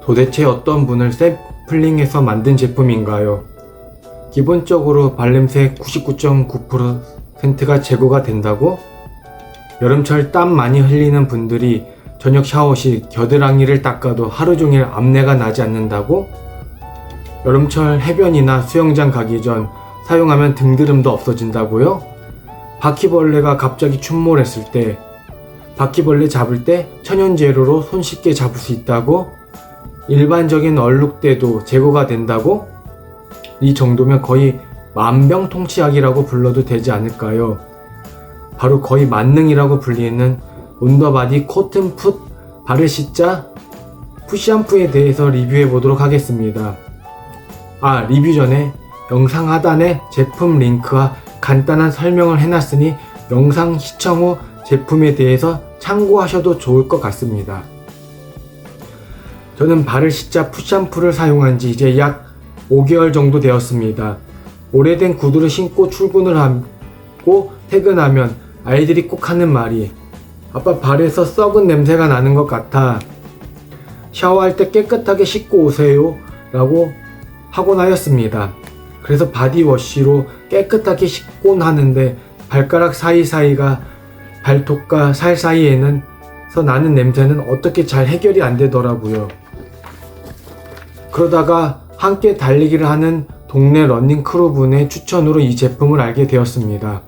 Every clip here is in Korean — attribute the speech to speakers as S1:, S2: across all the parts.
S1: 도대체 어떤 분을 샘플링해서 만든 제품인가요? 기본적으로 발냄새 99.9%가 제거가 된다고? 여름철 땀 많이 흘리는 분들이 저녁 샤워 시 겨드랑이를 닦아도 하루 종일 암내가 나지 않는다고? 여름철 해변이나 수영장 가기 전 사용하면 등드름도 없어진다고요? 바퀴벌레가 갑자기 출몰했을 때 바퀴벌레 잡을 때 천연재료로 손쉽게 잡을 수 있다고? 일반적인 얼룩대도 제거가 된다고? 이 정도면 거의 만병통치약이라고 불러도 되지 않을까요? 바로 거의 만능이라고 불리는 온더바디 코튼풋 발을 씻자 푸시샴푸에 대해서 리뷰해 보도록 하겠습니다. 리뷰 전에 영상 하단에 제품 링크와 간단한 설명을 해놨으니 영상 시청 후 제품에 대해서 참고하셔도 좋을 것 같습니다. 저는 발을 씻자 푸시샴푸를 사용한 지 이제 약 5개월 정도 되었습니다. 오래된 구두를 신고 출근을 하고 퇴근하면 아이들이 꼭 하는 말이 아빠 발에서 썩은 냄새가 나는 것 같아. 샤워할 때 깨끗하게 씻고 오세요 라고 하곤 하였습니다. 그래서 바디워시로 깨끗하게 씻곤 하는데 발가락 사이사이가 발톱과 살 사이에는 나는 냄새는 어떻게 잘 해결이 안 되더라고요. 그러다가 함께 달리기를 하는 동네 러닝 크루분의 추천으로 이 제품을 알게 되었습니다.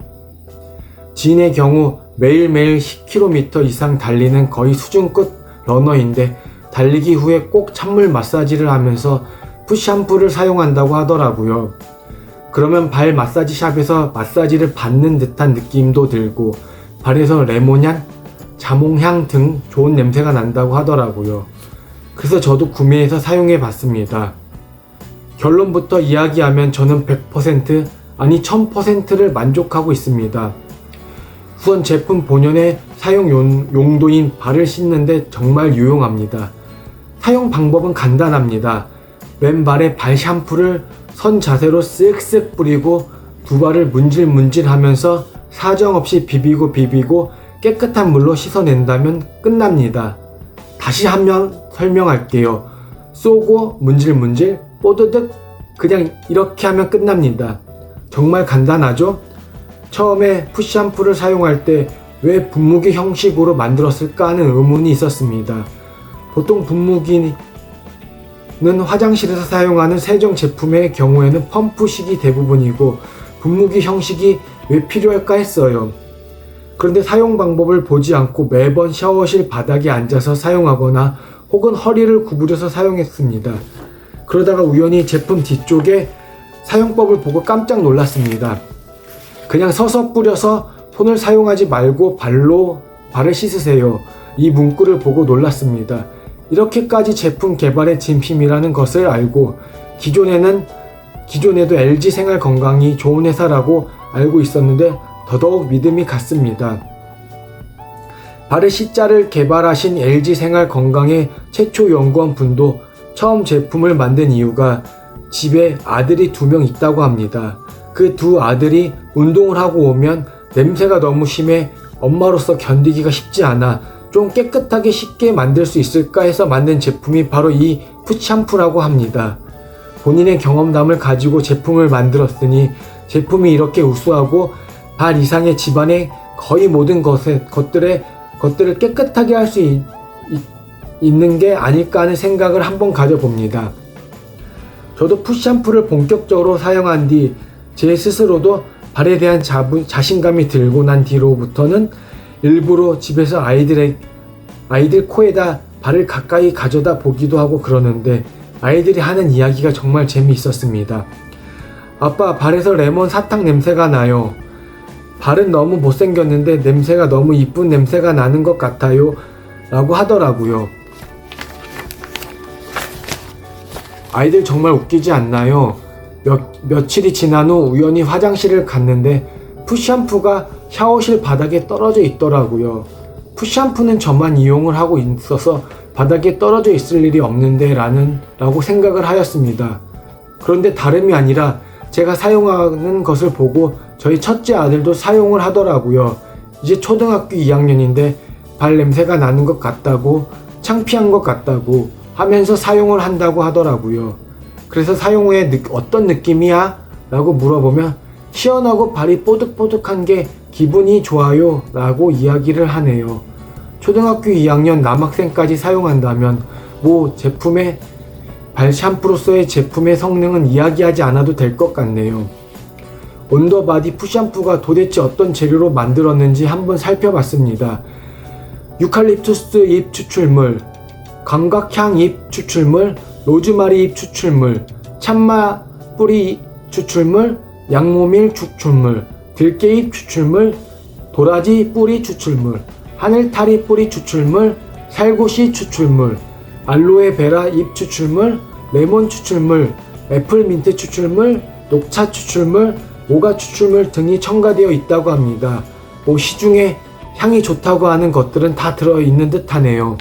S1: 지인의 경우 매일매일 10km 이상 달리는 거의 수준급 러너인데 달리기 후에 꼭 찬물 마사지를 하면서 푸시샴푸를 사용한다고 하더라고요. 그러면 발 마사지 샵에서 마사지를 받는 듯한 느낌도 들고 발에서 레몬향, 자몽향 등 좋은 냄새가 난다고 하더라고요. 그래서 저도 구매해서 사용해 봤습니다. 결론부터 이야기하면 저는 100% 아니 1000%를 만족하고 있습니다. 우선 제품 본연의 사용 용도인 발을 씻는데 정말 유용합니다. 사용 방법은 간단합니다. 왼발에 발 샴푸를 선 자세로 쓱쓱 뿌리고 두 발을 문질문질 하면서 사정없이 비비고 깨끗한 물로 씻어낸다면 끝납니다. 다시 한번 설명할게요. 쏘고 문질문질 뽀드득 그냥 이렇게 하면 끝납니다. 정말 간단하죠? 처음에 푸시샴푸를 사용할 때 왜 분무기 형식으로 만들었을까 하는 의문이 있었습니다. 보통 분무기는 화장실에서 사용하는 세정 제품의 경우에는 펌프식이 대부분이고 분무기 형식이 왜 필요할까 했어요. 그런데 사용 방법을 보지 않고 매번 샤워실 바닥에 앉아서 사용하거나 혹은 허리를 구부려서 사용했습니다. 그러다가 우연히 제품 뒤쪽에 사용법을 보고 깜짝 놀랐습니다. 그냥 서서 뿌려서 손을 사용하지 말고 발로 발을 씻으세요. 이 문구를 보고 놀랐습니다. 이렇게까지 제품 개발의 진심이라는 것을 알고 기존에도 LG 생활 건강이 좋은 회사라고 알고 있었는데 더더욱 믿음이 갔습니다. 발을 씻자를 개발하신 LG 생활 건강의 최초 연구원 분도 처음 제품을 만든 이유가 집에 아들이 2명 있다고 합니다. 그 두 아들이 운동을 하고 오면 냄새가 너무 심해 엄마로서 견디기가 쉽지 않아 좀 깨끗하게 쉽게 만들 수 있을까 해서 만든 제품이 바로 이 푸시샴푸라고 합니다. 본인의 경험담을 가지고 제품을 만들었으니 제품이 이렇게 우수하고 발 이상의 집안의 거의 모든 것들을 깨끗하게 할 수 있는 게 아닐까 하는 생각을 한번 가져봅니다. 저도 푸시샴푸를 본격적으로 사용한 뒤 제 스스로도 발에 대한 자신감이 들고 난 뒤로부터는 일부러 집에서 아이들 코에다 발을 가까이 가져다 보기도 하고 그러는데 아이들이 하는 이야기가 정말 재미있었습니다. 아빠, 발에서 레몬 사탕 냄새가 나요. 발은 너무 못생겼는데 냄새가 너무 이쁜 냄새가 나는 것 같아요 라고 하더라고요. 아이들 정말 웃기지 않나요? 며칠이 지난 후 우연히 화장실을 갔는데 푸시샴푸가 샤워실 바닥에 떨어져 있더라고요. 푸시샴푸는 저만 이용을 하고 있어서 바닥에 떨어져 있을 일이 없는데 라고 생각을 하였습니다. 그런데 다름이 아니라 제가 사용하는 것을 보고 저희 첫째 아들도 사용을 하더라고요. 이제 초등학교 2학년인데 발 냄새가 나는 것 같다고, 창피한 것 같다고, 하면서 사용을 한다고 하더라고요. 그래서 사용 후에 어떤 느낌이야? 라고 물어보면 시원하고 발이 뽀득뽀득한 게 기분이 좋아요 라고 이야기를 하네요. 초등학교 2학년 남학생까지 사용한다면 제품의 발 샴푸로서의 제품의 성능은 이야기하지 않아도 될 것 같네요. 온더바디 푸샴푸가 도대체 어떤 재료로 만들었는지 한번 살펴봤습니다. 유칼립투스 잎 추출물, 감각향 잎 추출물, 로즈마리 잎 추출물, 참마 뿌리 추출물, 양모밀 추출물, 들깨잎 추출물, 도라지 뿌리 추출물, 하늘타리 뿌리 추출물, 살구씨 추출물, 알로에베라 잎 추출물, 레몬 추출물, 애플민트 추출물, 녹차 추출물, 모가 추출물 등이 첨가되어 있다고 합니다. 시중에 향이 좋다고 하는 것들은 다 들어있는 듯 하네요.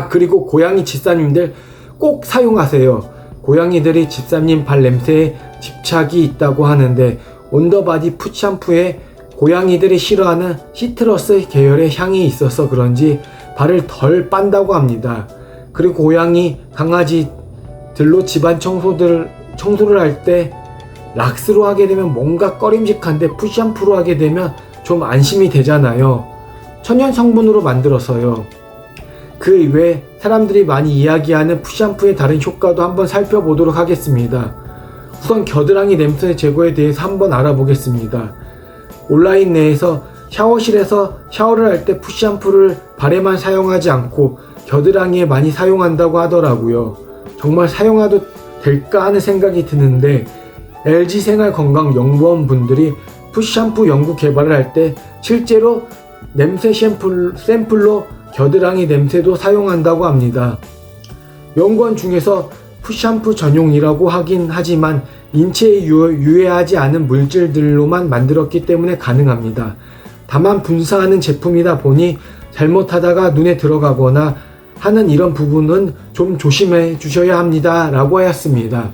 S1: 그리고 고양이 집사님들 꼭 사용하세요. 고양이들이 집사님 발 냄새에 집착이 있다고 하는데 온더바디 푸샴푸에 고양이들이 싫어하는 시트러스 계열의 향이 있어서 그런지 발을 덜 빤다고 합니다. 그리고 고양이, 강아지들로 집안 청소를 할 때 락스로 하게 되면 뭔가 꺼림직한데 푸샴푸로 하게 되면 좀 안심이 되잖아요. 천연 성분으로 만들어서요. 그 이외에 사람들이 많이 이야기하는 푸샴푸의 다른 효과도 한번 살펴보도록 하겠습니다. 우선 겨드랑이 냄새 제거에 대해서 한번 알아보겠습니다. 온라인 내에서 샤워실에서 샤워를 할 때 푸샴푸를 발에만 사용하지 않고 겨드랑이에 많이 사용한다고 하더라고요. 정말 사용해도 될까 하는 생각이 드는데 LG생활건강연구원 분들이 푸샴푸 연구 개발을 할 때 실제로 냄새 샘플로 겨드랑이 냄새도 사용한다고 합니다. 연구원 중에서 푸샴푸 전용이라고 하긴 하지만 인체에 유해하지 않은 물질들로만 만들었기 때문에 가능합니다. 다만 분사하는 제품이다 보니 잘못하다가 눈에 들어가거나 하는 이런 부분은 좀 조심해 주셔야 합니다 라고 하였습니다.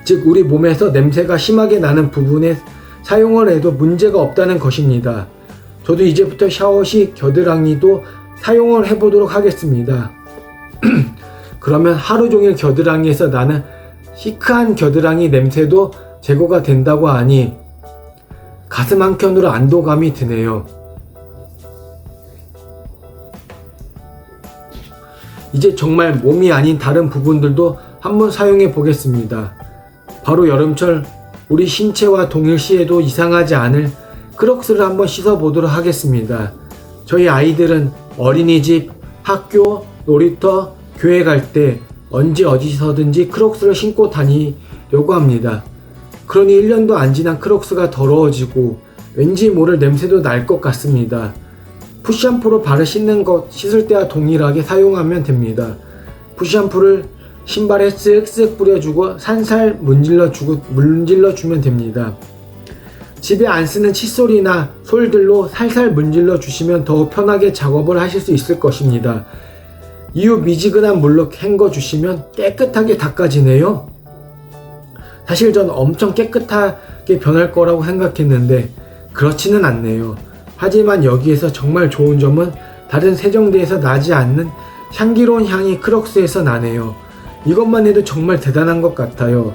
S1: 즉 우리 몸에서 냄새가 심하게 나는 부분에 사용을 해도 문제가 없다는 것입니다. 저도 이제부터 샤워 시 겨드랑이도 사용을 해보도록 하겠습니다. 그러면 하루 종일 겨드랑이에서 나는 시크한 겨드랑이 냄새도 제거가 된다고 하니 가슴 한켠으로 안도감이 드네요. 이제 정말 몸이 아닌 다른 부분들도 한번 사용해 보겠습니다. 바로 여름철 우리 신체와 동일시에도 이상하지 않을 크록스를 한번 씻어 보도록 하겠습니다. 저희 아이들은 어린이집, 학교, 놀이터, 교회 갈 때 언제 어디서든지 크록스를 신고 다니려고 합니다. 그러니 1년도 안 지난 크록스가 더러워지고 왠지 모를 냄새도 날 것 같습니다. 푸샴푸로 발을 씻을 때와 동일하게 사용하면 됩니다. 푸샴푸를 신발에 쓱쓱 뿌려주고 살살 문질러주면 됩니다. 집에 안 쓰는 칫솔이나 솔들로 살살 문질러 주시면 더 편하게 작업을 하실 수 있을 것입니다. 이후 미지근한 물로 헹궈 주시면 깨끗하게 닦아지네요. 사실 전 엄청 깨끗하게 변할 거라고 생각했는데 그렇지는 않네요. 하지만 여기에서 정말 좋은 점은 다른 세정대에서 나지 않는 향기로운 향이 크록스에서 나네요. 이것만 해도 정말 대단한 것 같아요.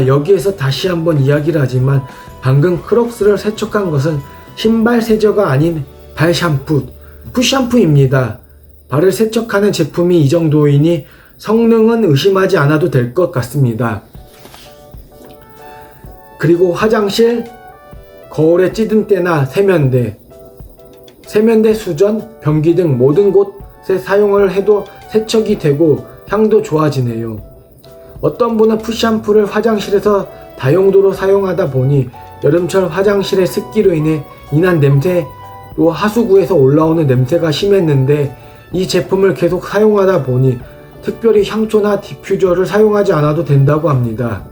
S1: 여기에서 다시 한번 이야기를 하지만 방금 크록스를 세척한 것은 신발 세제가 아닌 발 샴푸, 푸샴푸입니다. 발을 세척하는 제품이 이 정도이니 성능은 의심하지 않아도 될 것 같습니다. 그리고 화장실, 거울에 찌든 때나 세면대, 수전, 변기 등 모든 곳에 사용을 해도 세척이 되고 향도 좋아지네요. 어떤 분은 푸샴푸를 화장실에서 다용도로 사용하다 보니 여름철 화장실의 습기로 인한 냄새로 하수구에서 올라오는 냄새가 심했는데 이 제품을 계속 사용하다 보니 특별히 향초나 디퓨저를 사용하지 않아도 된다고 합니다.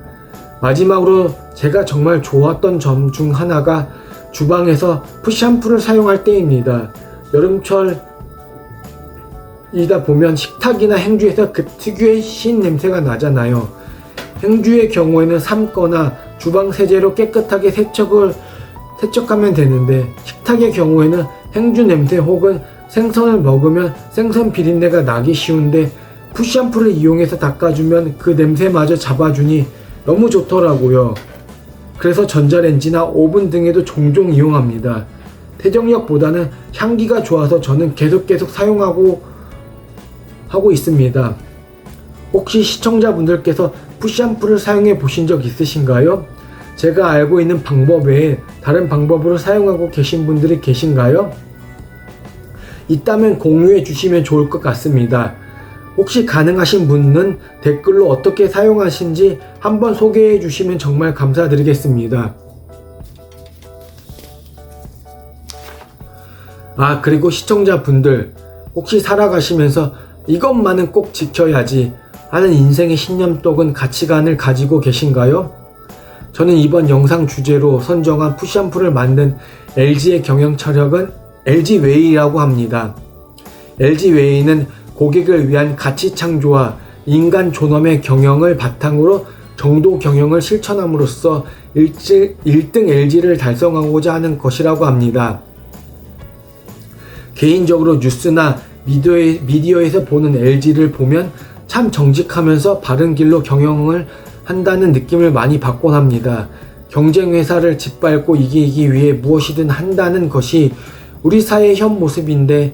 S1: 마지막으로 제가 정말 좋았던 점 중 하나가 주방에서 푸샴푸를 사용할 때입니다. 여름철이다 보면 식탁이나 행주에서 그 특유의 신 냄새가 나잖아요. 행주의 경우에는 삶거나 주방 세제로 깨끗하게 세척하면 되는데 식탁의 경우에는 행주 냄새 혹은 생선을 먹으면 생선 비린내가 나기 쉬운데 푸샴푸를 이용해서 닦아주면 그 냄새마저 잡아주니 너무 좋더라고요. 그래서 전자레인지나 오븐 등에도 종종 이용합니다. 태정력보다는 향기가 좋아서 저는 계속 사용하고 있습니다. 혹시 시청자분들께서 푸샴푸를 사용해 보신 적 있으신가요? 제가 알고 있는 방법 외에 다른 방법으로 사용하고 계신 분들이 계신가요? 있다면 공유해 주시면 좋을 것 같습니다. 혹시 가능하신 분은 댓글로 어떻게 사용하신지 한번 소개해 주시면 정말 감사드리겠습니다. 그리고 시청자분들, 혹시 살아가시면서 이것만은 꼭 지켜야지 하는 인생의 신념 또는 가치관을 가지고 계신가요? 저는 이번 영상 주제로 선정한 푸샴푸를 만든 LG의 경영 철학은 LG웨이라고 합니다. LG웨이는 고객을 위한 가치 창조와 인간 존엄의 경영을 바탕으로 정도 경영을 실천함으로써 1등 LG를 달성하고자 하는 것이라고 합니다. 개인적으로 뉴스나 미디어에서 보는 LG를 보면 참 정직하면서 바른 길로 경영을 한다는 느낌을 많이 받곤 합니다. 경쟁 회사를 짓밟고 이기기 위해 무엇이든 한다는 것이 우리 사회의 현 모습인데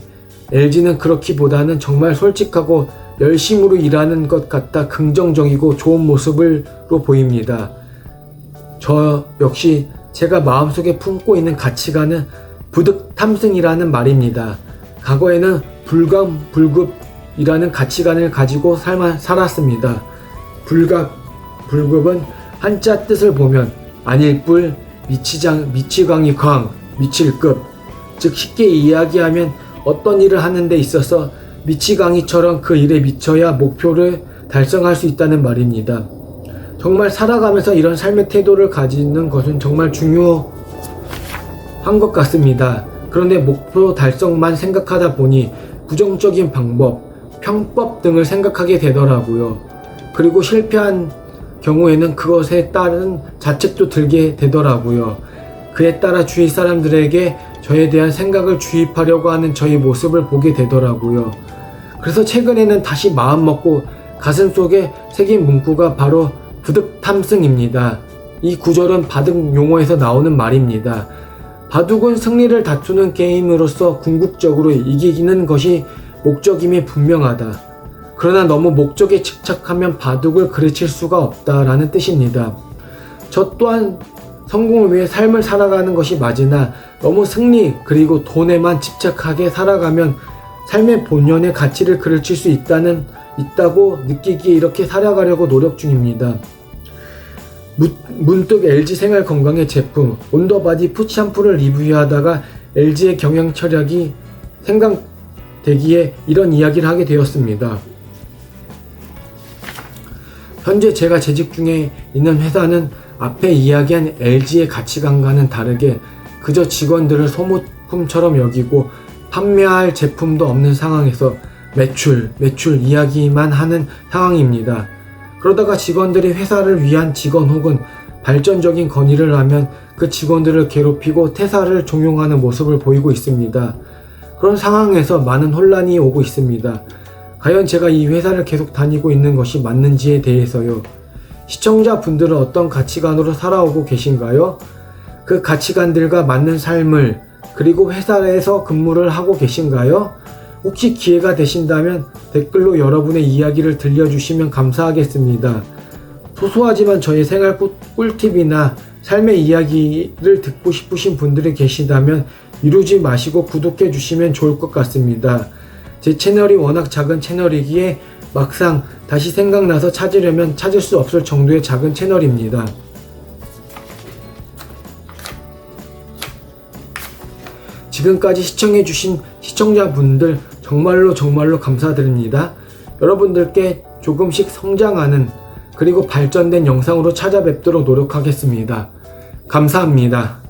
S1: LG는 그렇기보다는 정말 솔직하고 열심으로 일하는 것 같다 긍정적이고 좋은 모습으로 보입니다. 저 역시 제가 마음속에 품고 있는 가치관은 부득탐승이라는 말입니다. 과거에는 불급이라는 가치관을 가지고 살았습니다. 불급은 한자 뜻을 보면 안일불, 미치광이 광, 미칠급, 즉 쉽게 이야기하면 어떤 일을 하는 데 있어서 미치광이처럼 그 일에 미쳐야 목표를 달성할 수 있다는 말입니다. 정말 살아가면서 이런 삶의 태도를 가지는 것은 정말 중요한 것 같습니다. 그런데 목표 달성만 생각하다 보니 부정적인 방법, 편법 등을 생각하게 되더라고요. 그리고 실패한 경우에는 그것에 따른 자책도 들게 되더라고요. 그에 따라 주위 사람들에게 저에 대한 생각을 주입하려고 하는 저의 모습을 보게 되더라고요. 그래서 최근에는 다시 마음먹고 가슴속에 새긴 문구가 바로 부득탐승입니다. 이 구절은 바둑 용어에서 나오는 말입니다. 바둑은 승리를 다투는 게임으로서 궁극적으로 이기는 것이 목적임이 분명하다. 그러나 너무 목적에 집착하면 바둑을 그르칠 수가 없다라는 뜻입니다. 저 또한 성공을 위해 삶을 살아가는 것이 맞으나 너무 승리 그리고 돈에만 집착하게 살아가면 삶의 본연의 가치를 그르칠 수 있다고 느끼기에 이렇게 살아가려고 노력 중입니다. 문득 LG 생활 건강의 제품 온더바디 푸샴푸를 리뷰하다가 LG의 경영 철학이 생각되기에 이런 이야기를 하게 되었습니다. 현재 제가 재직 중에 있는 회사는 앞에 이야기한 LG의 가치관과는 다르게 그저 직원들을 소모품처럼 여기고 판매할 제품도 없는 상황에서 매출 이야기만 하는 상황입니다. 그러다가 직원들이 회사를 위한 직원 혹은 발전적인 건의를 하면 그 직원들을 괴롭히고 퇴사를 종용하는 모습을 보이고 있습니다. 그런 상황에서 많은 혼란이 오고 있습니다. 과연 제가 이 회사를 계속 다니고 있는 것이 맞는지에 대해서요. 시청자분들은 어떤 가치관으로 살아오고 계신가요? 그 가치관들과 맞는 삶을 그리고 회사에서 근무를 하고 계신가요? 혹시 기회가 되신다면 댓글로 여러분의 이야기를 들려주시면 감사하겠습니다. 소소하지만 저의 생활 꿀팁이나 삶의 이야기를 듣고 싶으신 분들이 계시다면 미루지 마시고 구독해 주시면 좋을 것 같습니다. 제 채널이 워낙 작은 채널이기에 막상 다시 생각나서 찾으려면 찾을 수 없을 정도의 작은 채널입니다. 지금까지 시청해주신 시청자분들 정말로 감사드립니다. 여러분들께 조금씩 성장하는 그리고 발전된 영상으로 찾아뵙도록 노력하겠습니다. 감사합니다.